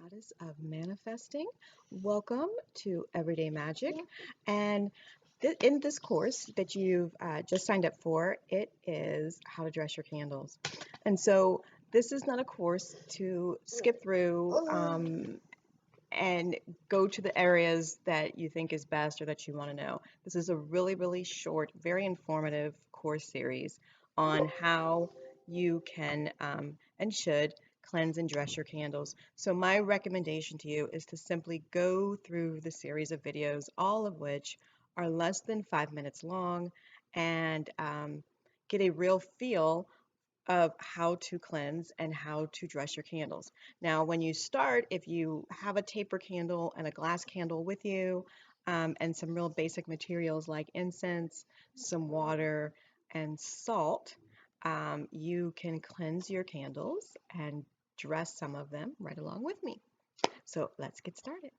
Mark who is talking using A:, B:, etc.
A: Goddess of Manifesting. Welcome to Everyday Magic. And in this course that you've just signed up for, it is how to dress your candles. And so this is not a course to skip through and go to the areas that you think is best or that you want to know. This is a really, really short, very informative course series on how you can and should cleanse and dress your candles. So my recommendation to you is to simply go through the series of videos, all of which are less than 5 minutes long, and get a real feel of how to cleanse and how to dress your candles. Now, when you start, if you have a taper candle and a glass candle with you, and some real basic materials like incense, some water, and salt, you can cleanse your candles and dress some of them right along with me. So let's get started.